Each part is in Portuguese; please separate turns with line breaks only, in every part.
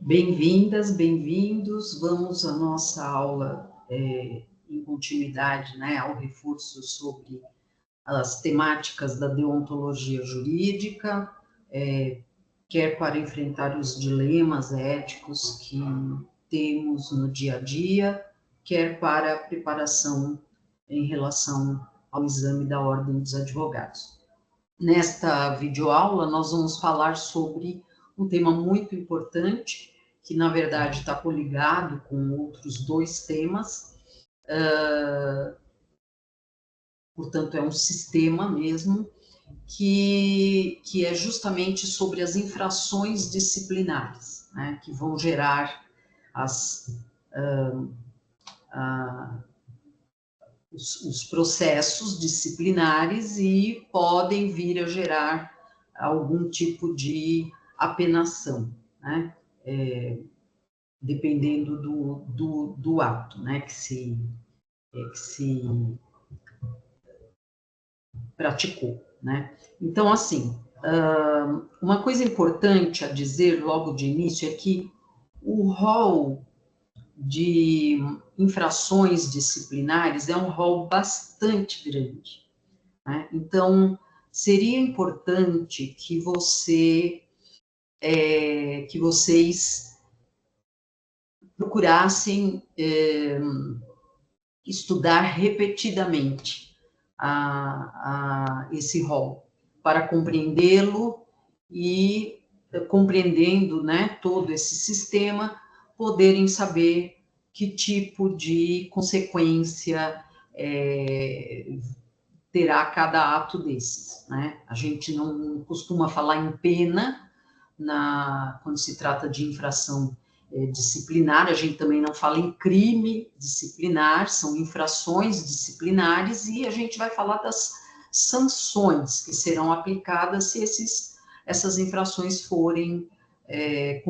Bem-vindas, bem-vindos. Vamos à nossa aula em continuidade, né, ao reforço sobre as temáticas da deontologia jurídica, quer para enfrentar os dilemas éticos que temos no dia a dia, quer para a preparação em relação ao exame da Ordem dos Advogados. Nesta videoaula, nós vamos falar sobre um tema muito importante, que na verdade está coligado com outros dois temas, portanto é um sistema mesmo, que é justamente sobre as infrações disciplinares, né, que vão gerar os processos disciplinares e podem vir a gerar algum tipo de apenação, né? Dependendo do ato, né, que se praticou, né? Então, assim, uma coisa importante a dizer logo de início é que o rol de infrações disciplinares é um rol bastante grande, né? Então, seria importante que vocês procurassem estudar repetidamente esse rol, para compreendê-lo e, compreendendo, né, todo esse sistema, poderem saber que tipo de consequência terá cada ato desses, né? A gente não costuma falar em pena quando se trata de infração disciplinar, a gente também não fala em crime disciplinar, são infrações disciplinares, e a gente vai falar das sanções que serão aplicadas se essas infrações forem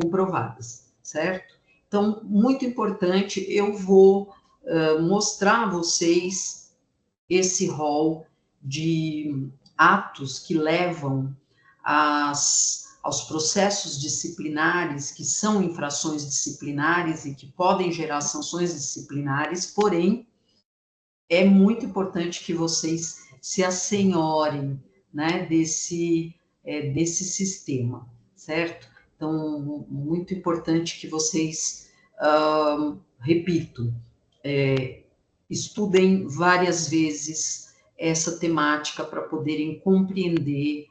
comprovadas, certo? Então, muito importante, eu vou mostrar a vocês esse rol de atos que levam aos processos disciplinares, que são infrações disciplinares e que podem gerar sanções disciplinares, porém, é muito importante que vocês se assenhorem, né, desse sistema, certo? Então, muito importante que vocês, repito, estudem várias vezes essa temática para poderem compreender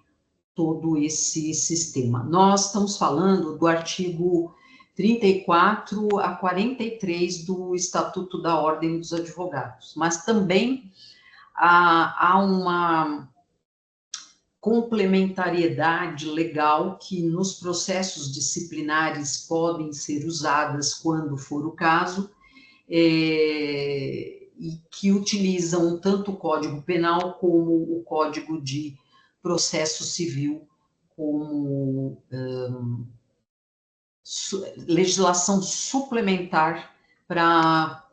todo esse sistema. Nós estamos falando do artigo 34 a 43 do Estatuto da Ordem dos Advogados, mas também há uma complementariedade legal que nos processos disciplinares podem ser usadas quando for o caso, e que utilizam tanto o Código Penal como o Código de Processo Civil como legislação suplementar para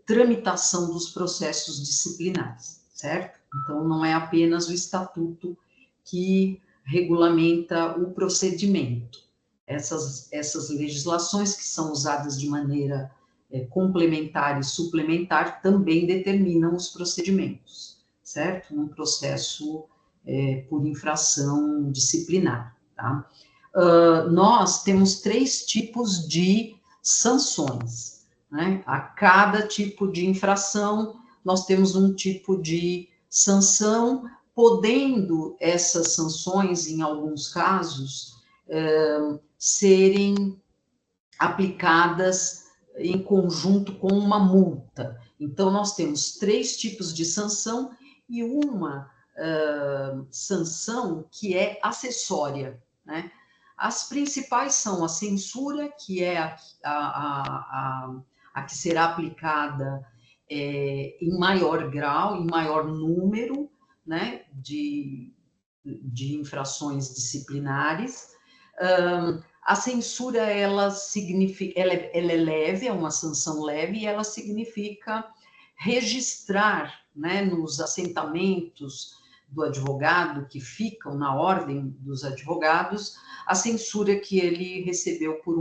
tramitação dos processos disciplinares, certo? Então, não é apenas o Estatuto que regulamenta o procedimento. Essas legislações que são usadas de maneira complementar e suplementar também determinam os procedimentos, certo? Num processo por infração disciplinar, tá? Nós temos 3 tipos de sanções, né? A cada tipo de infração, nós temos um tipo de sanção, podendo essas sanções, em alguns casos, serem aplicadas em conjunto com uma multa. Então, nós temos 3 tipos de sanção e uma sanção que é acessória, né? As principais são a censura, que é a que será aplicada em maior grau, em maior número, né, de infrações disciplinares. A censura, ela é leve, é uma sanção leve, e ela significa registrar, né, nos assentamentos do advogado que ficam na ordem dos advogados, a censura que ele recebeu por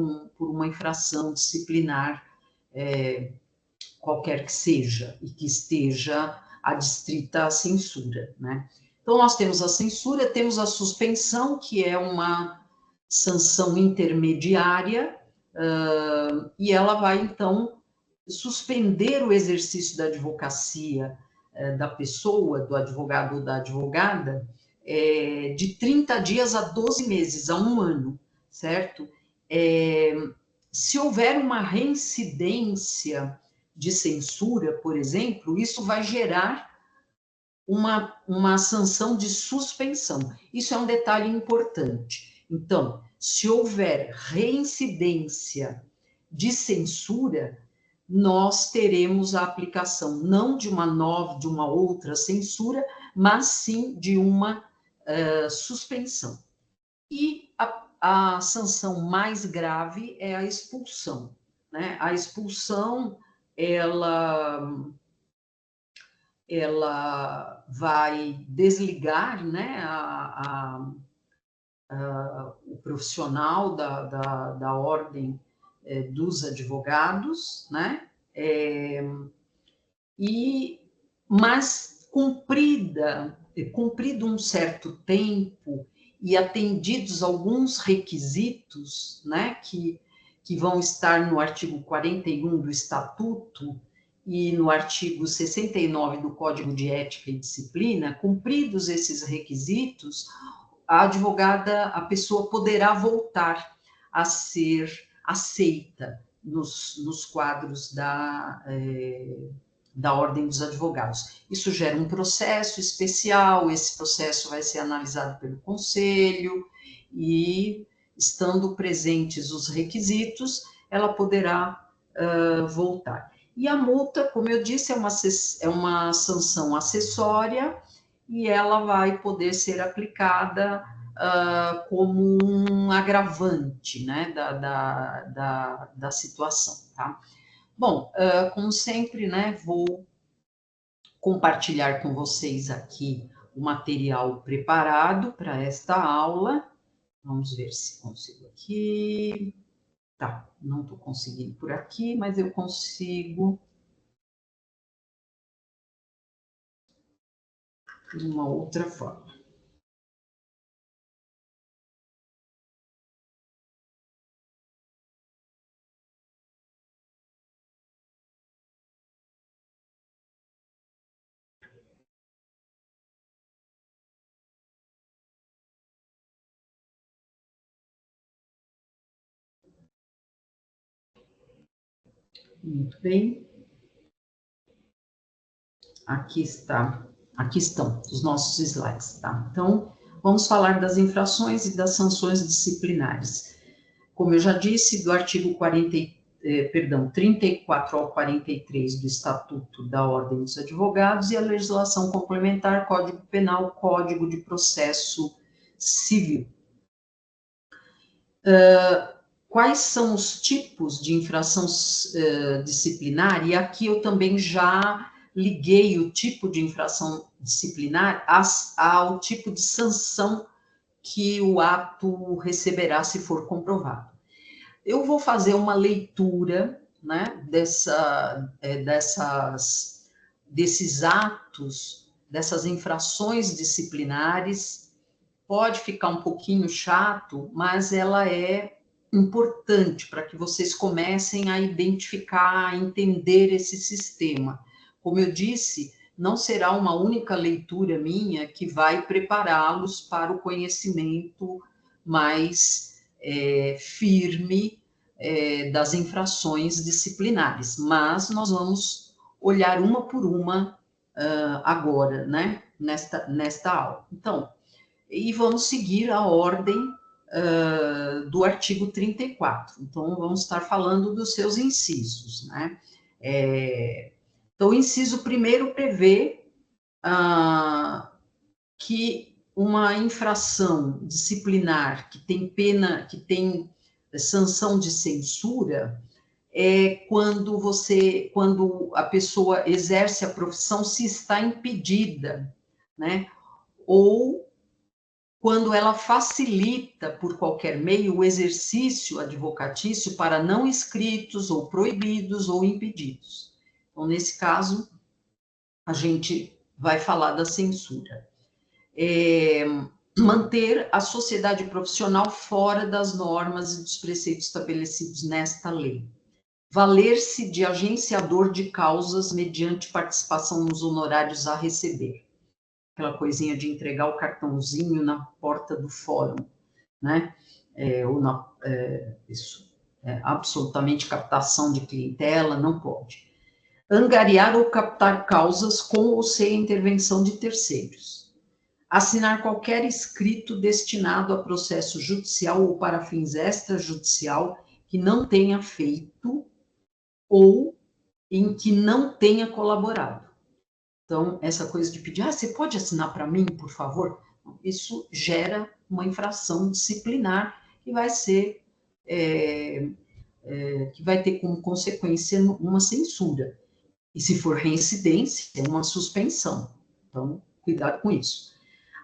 uma infração disciplinar, qualquer que seja, e que esteja adstrita à censura, né? Então, nós temos a censura, temos a suspensão, que é uma sanção intermediária, e ela vai, então, suspender o exercício da advocacia da pessoa, do advogado ou da advogada, de 30 dias a 12 meses, a 1 ano, certo? Se houver uma reincidência de censura, por exemplo, isso vai gerar uma sanção de suspensão. Isso é um detalhe importante. Então, se houver reincidência de censura, nós teremos a aplicação não de uma outra censura, mas sim de uma suspensão. E a sanção mais grave é a expulsão, né? A expulsão, ela vai desligar, né, o profissional da ordem dos advogados, né? Mas cumprido um certo tempo e atendidos alguns requisitos, né, que vão estar no artigo 41 do Estatuto e no artigo 69 do Código de Ética e Disciplina, cumpridos esses requisitos, a pessoa poderá voltar a ser aceita nos quadros da Ordem dos Advogados. Isso gera um processo especial, esse processo vai ser analisado pelo Conselho e, estando presentes os requisitos, ela poderá voltar. E a multa, como eu disse, é uma sanção acessória e ela vai poder ser aplicada como um agravante, né, da situação, tá? Bom, como sempre, né, vou compartilhar com vocês aqui o material preparado para esta aula. Vamos ver se consigo aqui. Tá, não estou conseguindo por aqui, mas eu consigo de uma outra forma. Muito bem. Aqui estão os nossos slides, tá? Então, vamos falar das infrações e das sanções disciplinares. Como eu já disse, do artigo 34 ao 43 do Estatuto da Ordem dos Advogados e a legislação complementar, Código Penal, Código de Processo Civil. Quais são os tipos de infração disciplinar? E aqui eu também já liguei o tipo de infração disciplinar ao tipo de sanção que o ato receberá se for comprovado. Eu vou fazer uma leitura, né, desses atos, dessas infrações disciplinares. Pode ficar um pouquinho chato, mas ela é importante para que vocês comecem a identificar, a entender esse sistema. Como eu disse, não será uma única leitura minha que vai prepará-los para o conhecimento mais firme das infrações disciplinares, mas nós vamos olhar uma por uma agora, né, nesta aula. Então, e vamos seguir a ordem do artigo 34. Então, vamos estar falando dos seus incisos, né? Então, o inciso primeiro prevê que uma infração disciplinar que tem pena, que tem sanção de censura, é quando a pessoa exerce a profissão se está impedida, né? ou quando ela facilita, por qualquer meio, o exercício advocatício para não inscritos, ou proibidos, ou impedidos. Então, nesse caso, a gente vai falar da censura. Manter a sociedade profissional fora das normas e dos preceitos estabelecidos nesta lei. Valer-se de agenciador de causas mediante participação nos honorários a receber. Aquela coisinha de entregar o cartãozinho na porta do fórum, né? Isso é absolutamente captação de clientela, não pode. Angariar ou captar causas com ou sem intervenção de terceiros. Assinar qualquer escrito destinado a processo judicial ou para fins extrajudicial que não tenha feito ou em que não tenha colaborado. Então, essa coisa de pedir, você pode assinar para mim, por favor? Isso gera uma infração disciplinar que vai ser, que vai ter como consequência uma censura. E se for reincidência, uma suspensão. Então, cuidado com isso.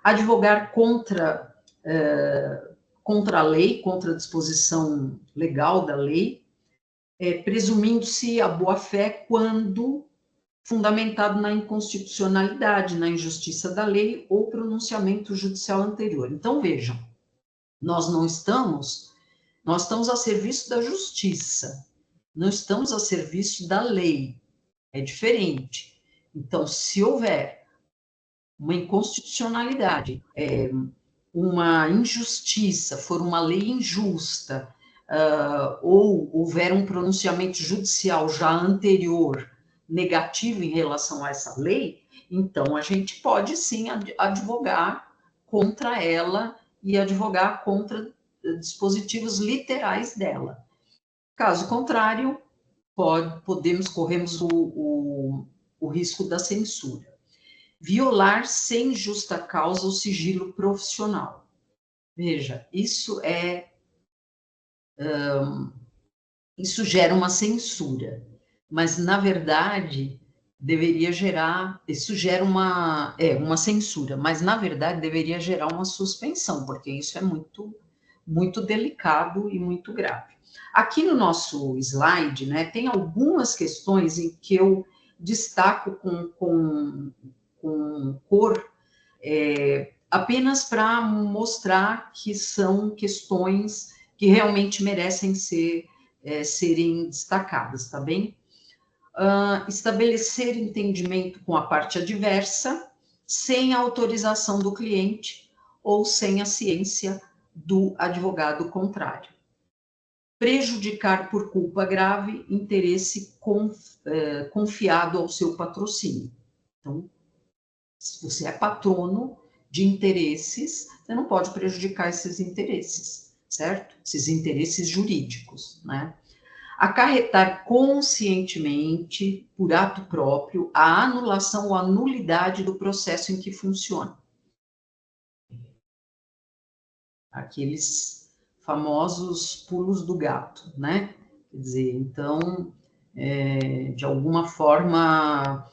Advogar contra a lei, contra a disposição legal da lei, presumindo-se a boa-fé quando fundamentado na inconstitucionalidade, na injustiça da lei ou pronunciamento judicial anterior. Então, vejam, nós estamos a serviço da justiça, não estamos a serviço da lei, é diferente. Então, se houver uma inconstitucionalidade, uma injustiça, for uma lei injusta, ou houver um pronunciamento judicial já anterior negativo em relação a essa lei, então a gente pode sim advogar contra ela e advogar contra dispositivos literais dela. Caso contrário, corremos o risco da censura. Violar sem justa causa o sigilo profissional. Veja, isso gera uma censura, mas na verdade deveria gerar, isso gera uma censura, mas na verdade deveria gerar uma suspensão, porque isso é muito, muito delicado e muito grave. Aqui no nosso slide, né, tem algumas questões em que eu destaco com cor, apenas para mostrar que são questões que realmente merecem serem destacadas, tá bem? Estabelecer entendimento com a parte adversa, sem a autorização do cliente ou sem a ciência do advogado contrário. Prejudicar por culpa grave interesse confiado ao seu patrocínio. Então, se você é patrono de interesses, você não pode prejudicar esses interesses, certo? Esses interesses jurídicos, né? Acarretar conscientemente, por ato próprio, a anulação ou a nulidade do processo em que funciona. Aqueles famosos pulos do gato, né? Quer dizer, então, de alguma forma,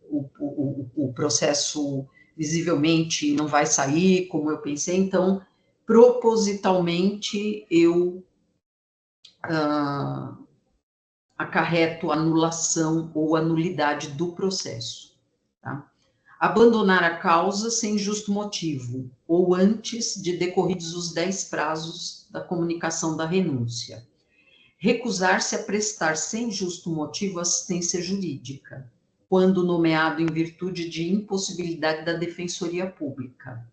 o processo visivelmente não vai sair como eu pensei, então, propositalmente, eu acarreto anulação ou a nulidade do processo. Tá? Abandonar a causa sem justo motivo, ou antes de decorridos os 10 prazos da comunicação da renúncia. Recusar-se a prestar sem justo motivo assistência jurídica, quando nomeado em virtude de impossibilidade da Defensoria Pública.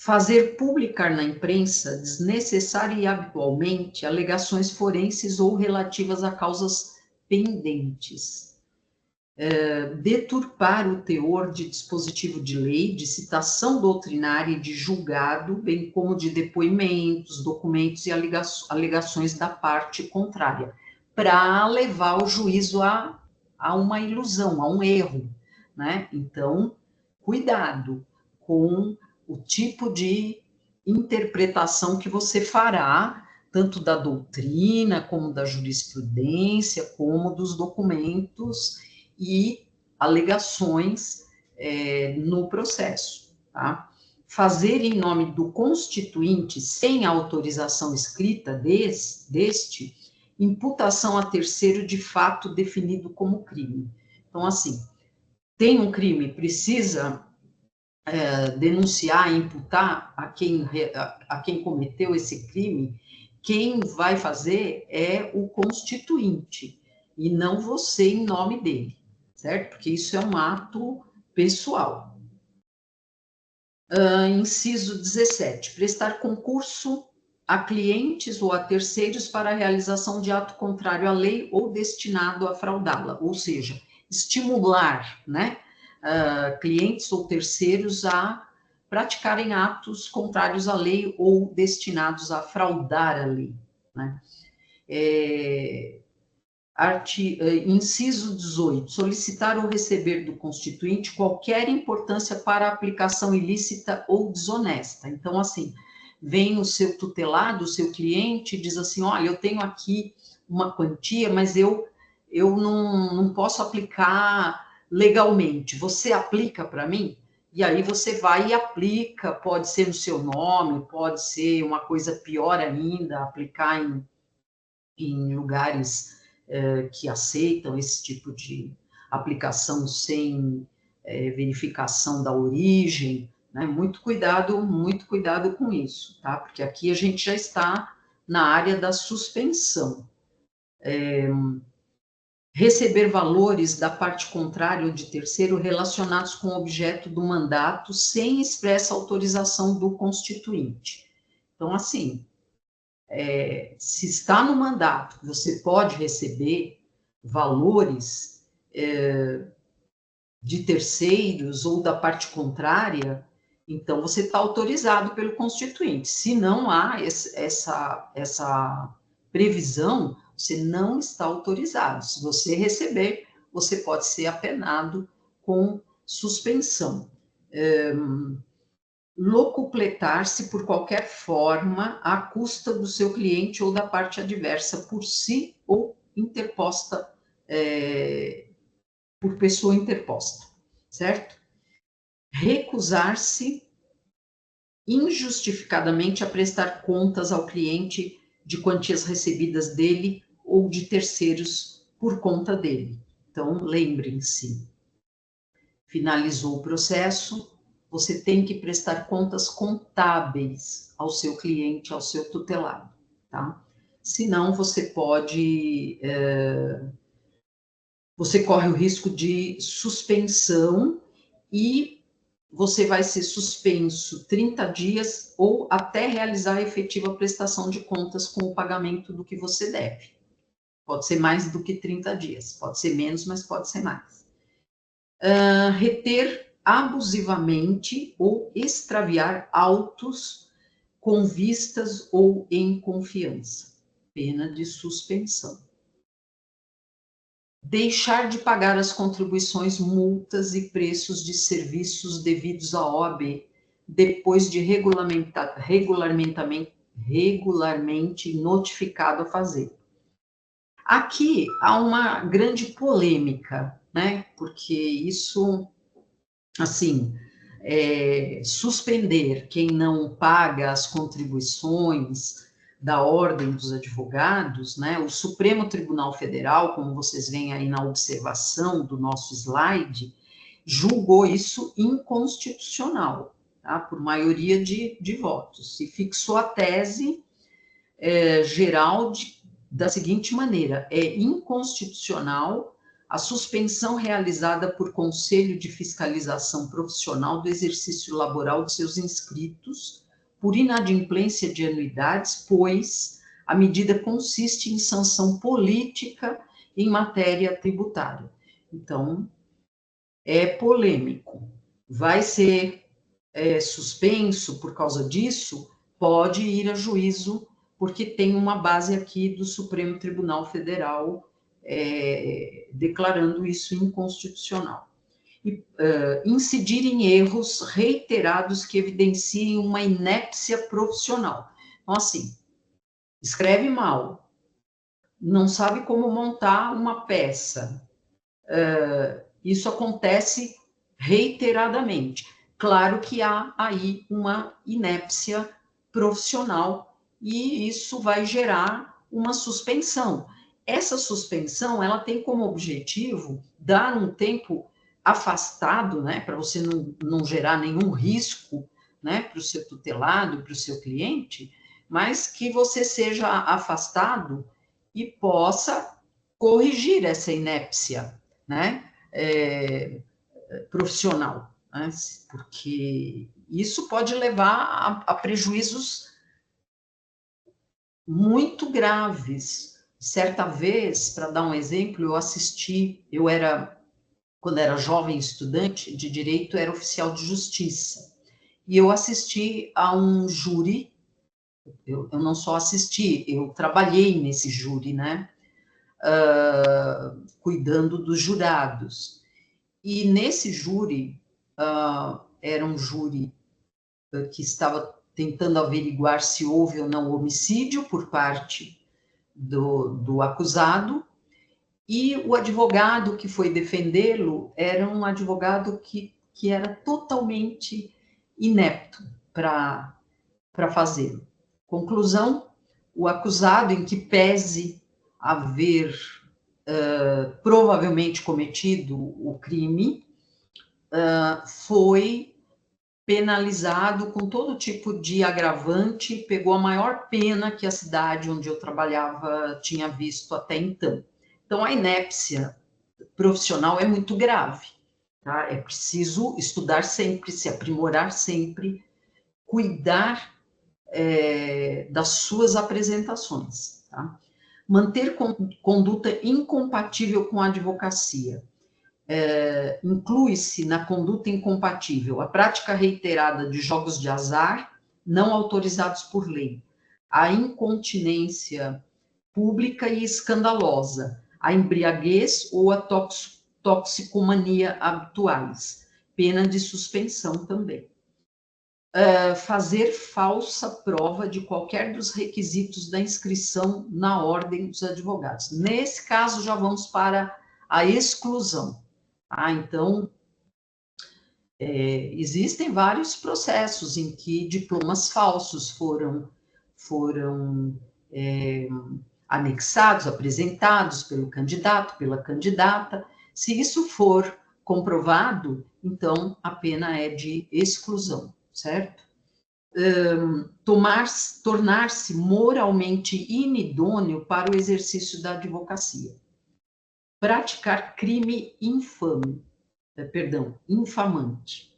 Fazer publicar na imprensa, desnecessária e habitualmente, alegações forenses ou relativas a causas pendentes. Deturpar o teor de dispositivo de lei, de citação doutrinária e de julgado, bem como de depoimentos, documentos e alegações da parte contrária, para levar o juízo a uma ilusão, a um erro, né? Então, cuidado com o tipo de interpretação que você fará, tanto da doutrina, como da jurisprudência, como dos documentos e alegações no processo. tá? Fazer em nome do constituinte, sem autorização escrita deste, imputação a terceiro de fato definido como crime. Então, assim, tem um crime, precisa denunciar, imputar a quem cometeu esse crime, quem vai fazer é o constituinte, e não você em nome dele, certo? Porque isso é um ato pessoal. Inciso 17, prestar concurso a clientes ou a terceiros para a realização de ato contrário à lei ou destinado a fraudá-la, ou seja, estimular, né, clientes ou terceiros a praticarem atos contrários à lei ou destinados a fraudar a lei, né? Inciso 18, solicitar ou receber do constituinte qualquer importância para aplicação ilícita ou desonesta. Então, assim, vem o seu tutelado, o seu cliente, diz assim, olha, eu tenho aqui uma quantia, mas eu não posso aplicar legalmente. Você aplica para mim? E aí você vai e aplica, pode ser no seu nome, pode ser uma coisa pior ainda, aplicar em lugares que aceitam esse tipo de aplicação sem verificação da origem, né? Muito cuidado com isso, tá? Porque aqui a gente já está na área da suspensão. Receber valores da parte contrária ou de terceiro relacionados com o objeto do mandato sem expressa autorização do constituinte. Então, assim, se está no mandato, você pode receber valores de terceiros ou da parte contrária, então você está autorizado pelo constituinte. Se não há essa previsão, você não está autorizado. Se você receber, você pode ser apenado com suspensão. Locupletar-se por qualquer forma à custa do seu cliente ou da parte adversa por si ou interposta por pessoa interposta, certo? Recusar-se injustificadamente a prestar contas ao cliente de quantias recebidas dele ou de terceiros por conta dele. Então, lembrem-se, finalizou o processo, você tem que prestar contas contábeis ao seu cliente, ao seu tutelado, tá? Senão, você corre o risco de suspensão e você vai ser suspenso 30 dias ou até realizar a efetiva prestação de contas com o pagamento do que você deve. Pode ser mais do que 30 dias, pode ser menos, mas pode ser mais. Reter abusivamente ou extraviar autos com vistas ou em confiança, pena de suspensão. Deixar de pagar as contribuições, multas e preços de serviços devidos à OAB, depois de regularmente notificado a fazer. Aqui há uma grande polêmica, né? Porque isso, assim, suspender quem não paga as contribuições da Ordem dos Advogados, né? O Supremo Tribunal Federal, como vocês veem aí na observação do nosso slide, julgou isso inconstitucional, tá? Por maioria de votos, e fixou a tese geral da seguinte maneira: é inconstitucional a suspensão realizada por Conselho de Fiscalização Profissional do exercício laboral de seus inscritos por inadimplência de anuidades, pois a medida consiste em sanção política em matéria tributária. Então, é polêmico. Vai ser suspenso por causa disso? Pode ir a juízo, porque tem uma base aqui do Supremo Tribunal Federal declarando isso inconstitucional. E, incidir em erros reiterados que evidenciem uma inépcia profissional. Então, assim, escreve mal, não sabe como montar uma peça. Isso acontece reiteradamente. claro que há aí uma inépcia profissional e isso vai gerar uma suspensão. Essa suspensão, ela tem como objetivo dar um tempo afastado, né, para você não gerar nenhum risco, né, para o seu tutelado, para o seu cliente, mas que você seja afastado e possa corrigir essa inépcia, né, profissional, né, porque isso pode levar a prejuízos muito graves. Certa vez, para dar um exemplo, quando era jovem estudante de direito, era oficial de justiça. E eu assisti a um júri, eu não só assisti, eu trabalhei nesse júri, né? Cuidando dos jurados. E nesse júri, era um júri que estava tentando averiguar se houve ou não homicídio por parte do acusado, e o advogado que foi defendê-lo era um advogado que era totalmente inepto para fazê-lo. Conclusão, o acusado, em que pese haver provavelmente cometido o crime, foi penalizado com todo tipo de agravante, pegou a maior pena que a cidade onde eu trabalhava tinha visto até então. Então, a inépcia profissional é muito grave, tá? É preciso estudar sempre, se aprimorar sempre, cuidar das suas apresentações, tá? Manter conduta incompatível com a advocacia. Inclui-se na conduta incompatível a prática reiterada de jogos de azar não autorizados por lei, a incontinência pública e escandalosa, a embriaguez ou a toxicomania habituais, pena de suspensão também. Fazer falsa prova de qualquer dos requisitos da inscrição na ordem dos advogados. Nesse caso, já vamos para a exclusão. Então, existem vários processos em que diplomas falsos foram anexados, apresentados pelo candidato, pela candidata. Se isso for comprovado, então a pena é de exclusão, certo? Tornar-se moralmente inidôneo para o exercício da advocacia. Praticar crime infamante.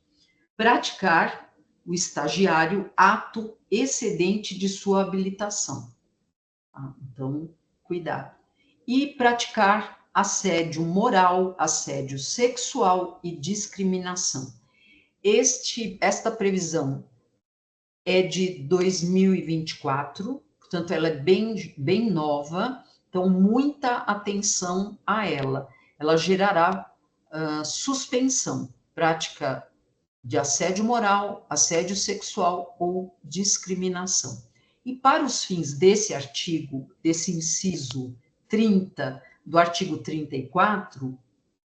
Praticar o estagiário ato excedente de sua habilitação. Então, cuidado. E praticar assédio moral, assédio sexual e discriminação. Esta previsão é de 2024, portanto, ela é bem nova, então, muita atenção a ela. Ela gerará suspensão, prática de assédio moral, assédio sexual ou discriminação. E para os fins desse artigo, desse inciso 30 do artigo 34,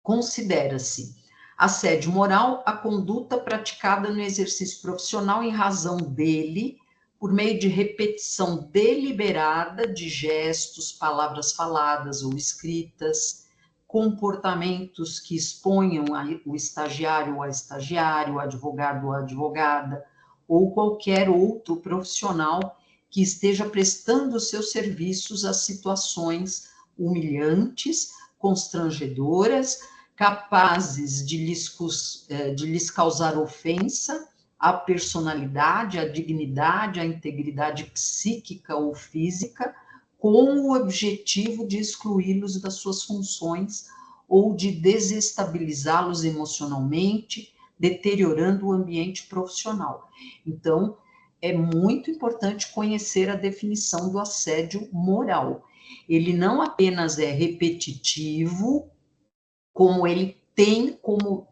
considera-se assédio moral a conduta praticada no exercício profissional em razão dele, por meio de repetição deliberada de gestos, palavras faladas ou escritas, comportamentos que exponham o estagiário ou a estagiária, o advogado ou a advogada, ou qualquer outro profissional que esteja prestando seus serviços a situações humilhantes, constrangedoras, capazes de lhes causar ofensa à personalidade, à dignidade, à integridade psíquica ou física, com o objetivo de excluí-los das suas funções ou de desestabilizá-los emocionalmente, deteriorando o ambiente profissional. Então, é muito importante conhecer a definição do assédio moral. Ele não apenas é repetitivo, como ele tem como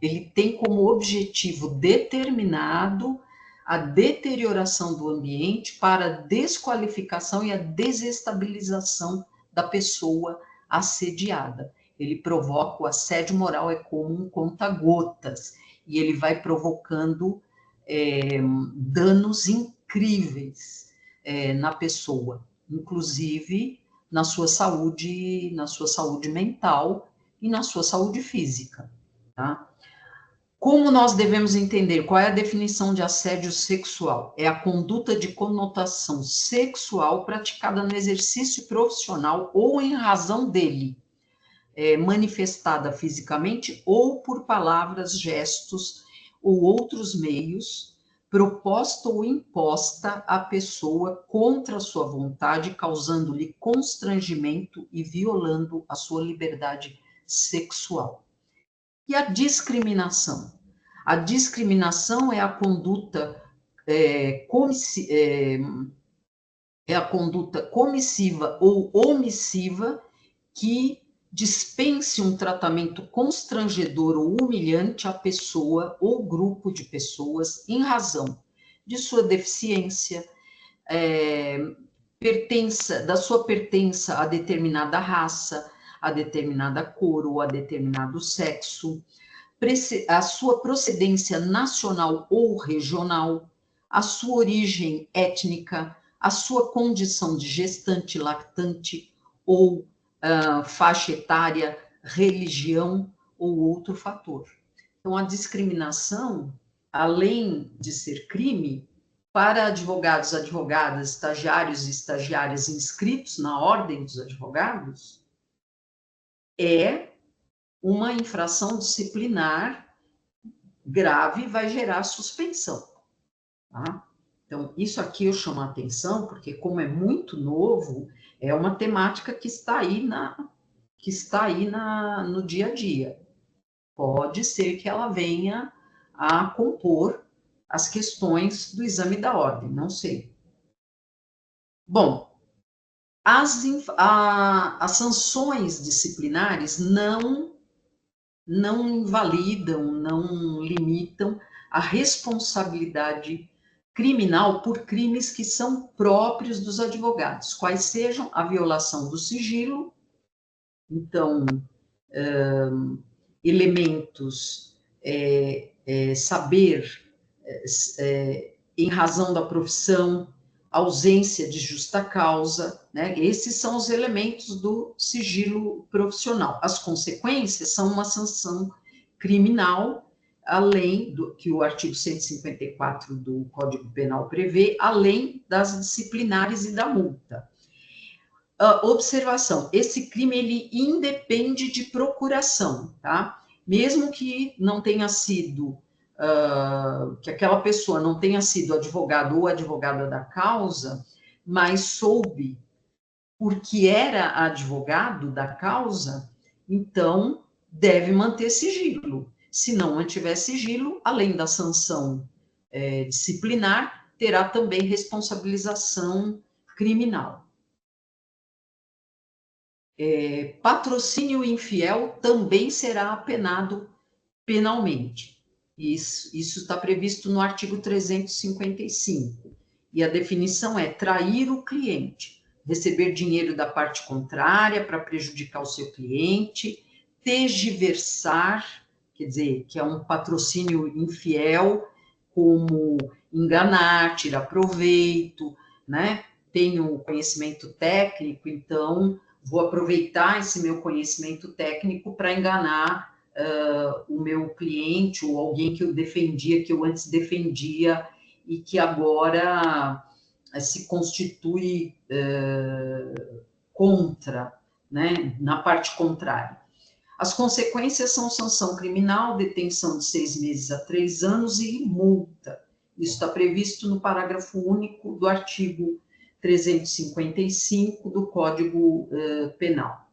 objetivo determinado a deterioração do ambiente para a desqualificação e a desestabilização da pessoa assediada. Ele provoca o assédio moral, é como um conta-gotas, e ele vai provocando danos incríveis na pessoa, inclusive na sua saúde mental e na sua saúde física, tá? Como nós devemos entender? Qual é a definição de assédio sexual? É a conduta de conotação sexual praticada no exercício profissional ou em razão dele, manifestada fisicamente ou por palavras, gestos ou outros meios, proposta ou imposta à pessoa contra a sua vontade, causando-lhe constrangimento e violando a sua liberdade sexual. E a discriminação? A discriminação é a conduta comissiva ou omissiva que dispense um tratamento constrangedor ou humilhante à pessoa ou grupo de pessoas em razão de sua deficiência, da sua pertença a determinada raça, a determinada cor ou a determinado sexo, a sua procedência nacional ou regional, a sua origem étnica, a sua condição de gestante, lactante ou faixa etária, religião ou outro fator. Então, a discriminação, além de ser crime, para advogados, advogadas, estagiários e estagiárias inscritos na Ordem dos Advogados, é uma infração disciplinar grave, vai gerar suspensão. Tá? Então, isso aqui eu chamo a atenção, porque como é muito novo, é uma temática que está aí no dia a dia. Pode ser que ela venha a compor as questões do exame da ordem, não sei. Bom, as sanções disciplinares não invalidam, não limitam a responsabilidade criminal por crimes que são próprios dos advogados, quais sejam a violação do sigilo, então, elementos, saber, em razão da profissão, ausência de justa causa, né? Esses são os elementos do sigilo profissional. As consequências são uma sanção criminal, além do que o artigo 154 do Código Penal prevê, além das disciplinares e da multa. Observação, esse crime, ele independe de procuração, tá? Mesmo que não tenha sido, que aquela pessoa não tenha sido advogado ou advogada da causa, mas soube porque era advogado da causa, então deve manter sigilo. Se não mantiver sigilo, além da sanção disciplinar, terá também responsabilização criminal. Patrocínio infiel também será apenado penalmente. Isso está previsto no artigo 355. E a definição é trair o cliente, receber dinheiro da parte contrária para prejudicar o seu cliente, tergiversar, quer dizer, que é um patrocínio infiel, como enganar, tirar proveito, né? Tenho conhecimento técnico, então vou aproveitar esse meu conhecimento técnico para enganar o meu cliente ou alguém que eu defendia, que eu antes defendia e que agora se constitui contra, né, na parte contrária. As consequências são sanção criminal, detenção de 6 meses a 3 anos e multa. Isso está previsto no parágrafo único do artigo 355 do Código Penal.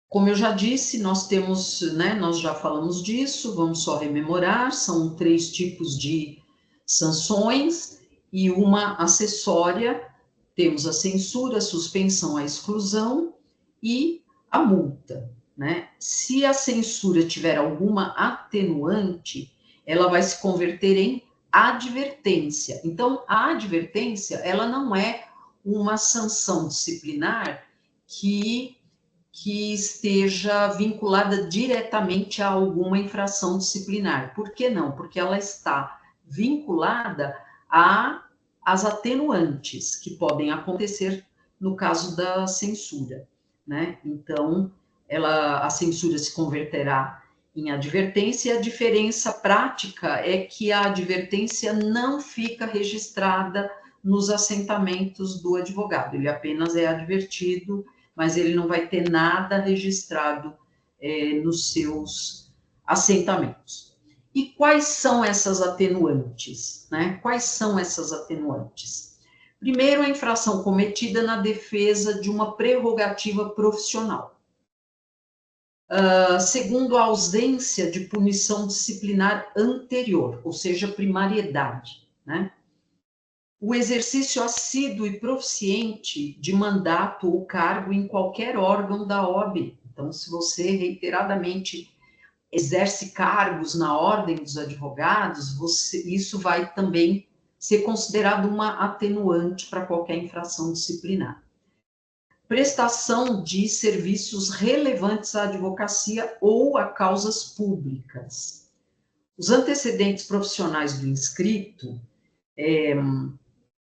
Como eu já disse, nós temos, né, nós já falamos disso, vamos só rememorar, são 3 tipos de sanções e uma acessória. Temos a censura, a suspensão, a exclusão e a multa, né? Se a censura tiver alguma atenuante, ela vai se converter em advertência. Então, a advertência, ela não é uma sanção disciplinar que que esteja vinculada diretamente a alguma infração disciplinar. Por que não? Porque ela está vinculada às atenuantes que podem acontecer no caso da censura, né? Então, a censura se converterá em advertência, e a diferença prática é que a advertência não fica registrada nos assentamentos do advogado, ele apenas é advertido, mas ele não vai ter nada registrado nos seus assentamentos. E quais são essas atenuantes, né? Quais são essas atenuantes? Primeiro, a infração cometida na defesa de uma prerrogativa profissional. Segundo, a ausência de punição disciplinar anterior, ou seja, primariedade, né? O exercício assíduo e proficiente de mandato ou cargo em qualquer órgão da OAB. Então, se você reiteradamente exerce cargos na ordem dos advogados, isso vai também ser considerado uma atenuante para qualquer infração disciplinar. Prestação de serviços relevantes à advocacia ou a causas públicas. Os antecedentes profissionais do inscrito,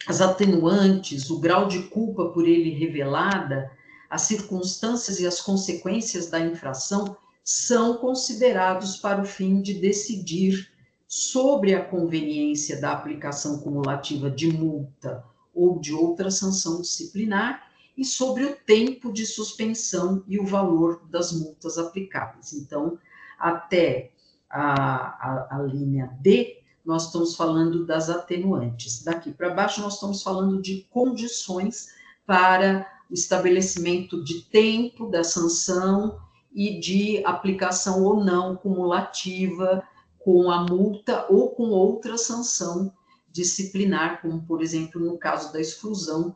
as atenuantes, o grau de culpa por ele revelada, as circunstâncias e as consequências da infração são considerados para o fim de decidir sobre a conveniência da aplicação cumulativa de multa ou de outra sanção disciplinar e sobre o tempo de suspensão e o valor das multas aplicáveis. Então, até a linha D, nós estamos falando das atenuantes. Daqui para baixo, nós estamos falando de condições para o estabelecimento de tempo da sanção e de aplicação ou não cumulativa com a multa ou com outra sanção disciplinar, como, por exemplo, no caso da exclusão,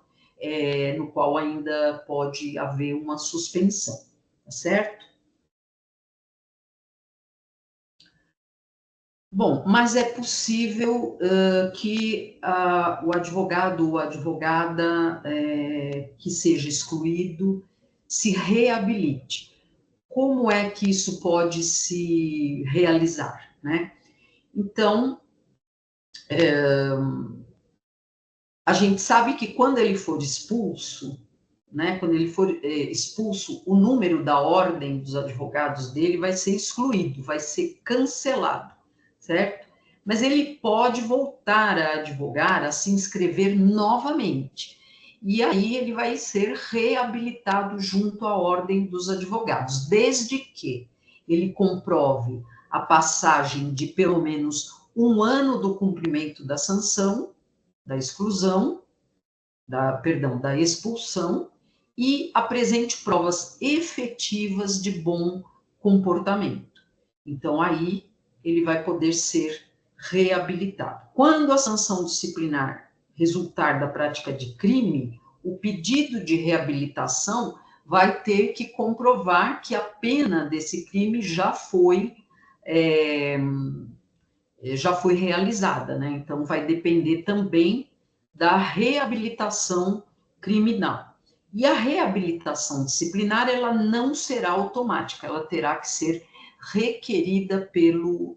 no qual ainda pode haver uma suspensão, tá certo? Bom, mas é possível que o advogado ou a advogada que seja excluído se reabilite. Como é que isso pode se realizar, né? Então, a gente sabe que quando ele for expulso, né, quando ele for expulso, o número da ordem dos advogados dele vai ser excluído, vai ser cancelado, certo? Mas ele pode voltar a advogar, a se inscrever novamente. E aí ele vai ser reabilitado junto à ordem dos advogados, desde que ele comprove a passagem de pelo menos um ano do cumprimento da sanção, da exclusão, da expulsão, e apresente provas efetivas de bom comportamento. Então, aí, ele vai poder ser reabilitado. Quando a sanção disciplinar resultar da prática de crime, o pedido de reabilitação vai ter que comprovar que a pena desse crime já foi realizada, né? Então, vai depender também da reabilitação criminal. E a reabilitação disciplinar, ela não será automática, ela terá que ser requerida pelo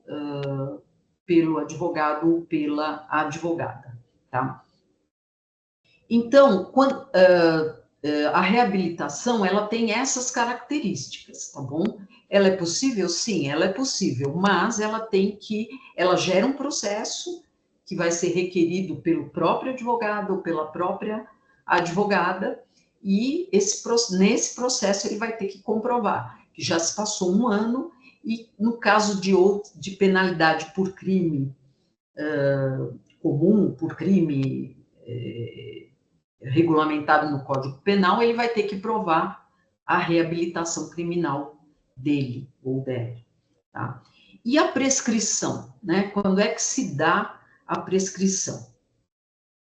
advogado ou pela advogada, tá? Então, a reabilitação, ela tem essas características, tá bom? Ela é possível? Sim, ela é possível, mas ela gera um processo que vai ser requerido pelo próprio advogado ou pela própria advogada, e nesse processo ele vai ter que comprovar que já se passou um ano, e no caso de penalidade por crime comum, por crime regulamentado no Código Penal, ele vai ter que provar a reabilitação criminal dele ou dela, tá? E a prescrição, né? Quando é que se dá a prescrição?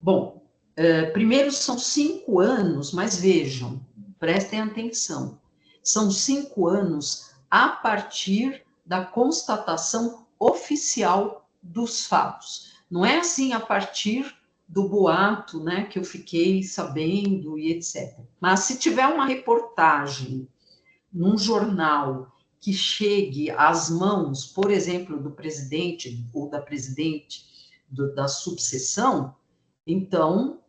Bom, primeiro são 5 anos, mas vejam, prestem atenção, são 5 anos a partir da constatação oficial dos fatos. Não é assim a partir do boato, né, que eu fiquei sabendo e etc. Mas se tiver uma reportagem num jornal que chegue às mãos, por exemplo, do presidente ou da presidente da subseção, então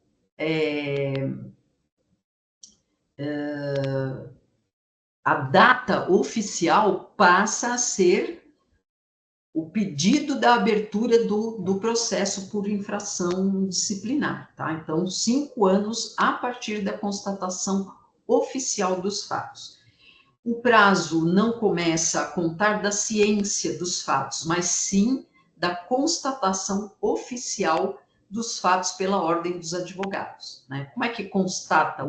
a data oficial passa a ser o pedido da abertura do processo por infração disciplinar, tá? Então, 5 anos a partir da constatação oficial dos fatos. O prazo não começa a contar da ciência dos fatos, mas sim da constatação oficial dos fatos pela ordem dos advogados, né? Como é que constata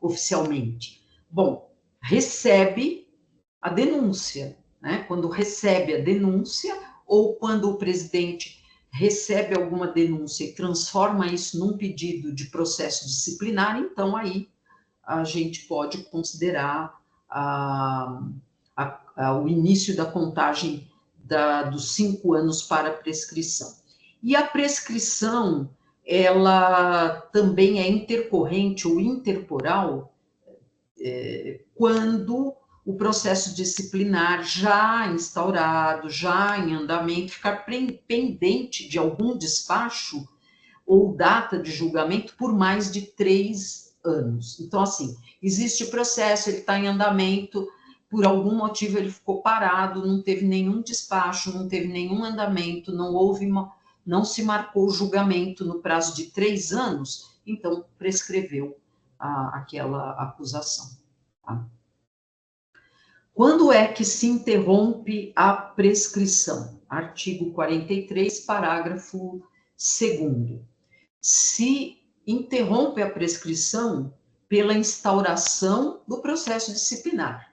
oficialmente? Bom, recebe a denúncia, né? Quando recebe a denúncia, ou quando o presidente recebe alguma denúncia e transforma isso num pedido de processo disciplinar, então aí a gente pode considerar o início da contagem dos 5 anos para a prescrição. E a prescrição, ela também é intercorrente ou interporal quando o processo disciplinar já instaurado, já em andamento, ficar pendente de algum despacho ou data de julgamento por mais de 3 anos. Então, assim, existe o processo, ele está em andamento, por algum motivo ele ficou parado, não teve nenhum despacho, não teve nenhum andamento, não se marcou julgamento no prazo de 3 anos, então prescreveu aquela acusação. Tá? Quando é que se interrompe a prescrição? Artigo 43, parágrafo 2º. Se interrompe a prescrição pela instauração do processo disciplinar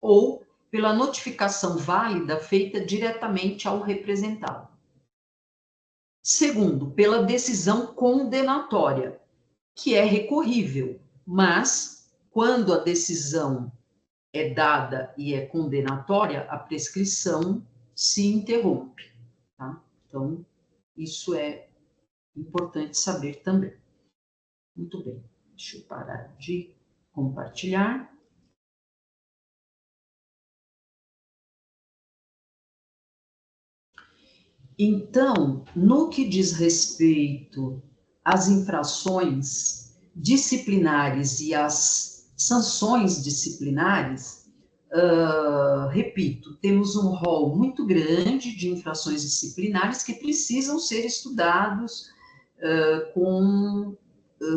ou pela notificação válida feita diretamente ao representado. Segundo, pela decisão condenatória, que é recorrível, mas quando a decisão é dada e é condenatória, a prescrição se interrompe. Tá? Então, isso é importante saber também. Muito bem, deixa eu parar de compartilhar. Então, no que diz respeito às infrações disciplinares e às sanções disciplinares, repito, temos um rol muito grande de infrações disciplinares que precisam ser estudados com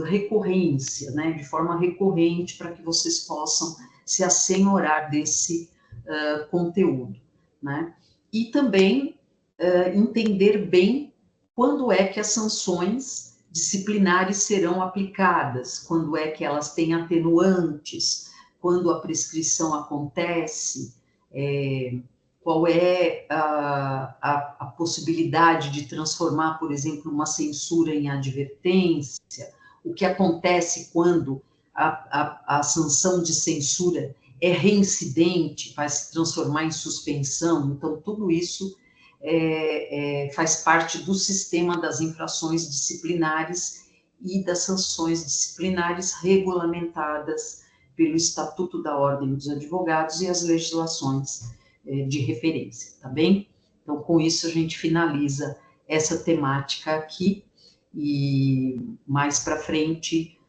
recorrência, né, de forma recorrente, para que vocês possam se assenhorar desse conteúdo, né? E também entender bem quando é que as sanções disciplinares serão aplicadas, quando é que elas têm atenuantes, quando a prescrição acontece, qual é a possibilidade de transformar, por exemplo, uma censura em advertência, o que acontece quando a sanção de censura é reincidente, vai se transformar em suspensão. Então, tudo isso faz parte do sistema das infrações disciplinares e das sanções disciplinares regulamentadas pelo Estatuto da Ordem dos Advogados e as legislações de referência, tá bem? Então, com isso, a gente finaliza essa temática aqui e mais para frente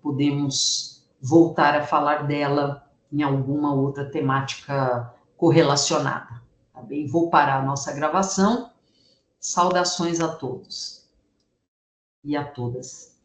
podemos voltar a falar dela em alguma outra temática correlacionada, tá bem? Vou parar a nossa gravação. Saudações a todos e a todas.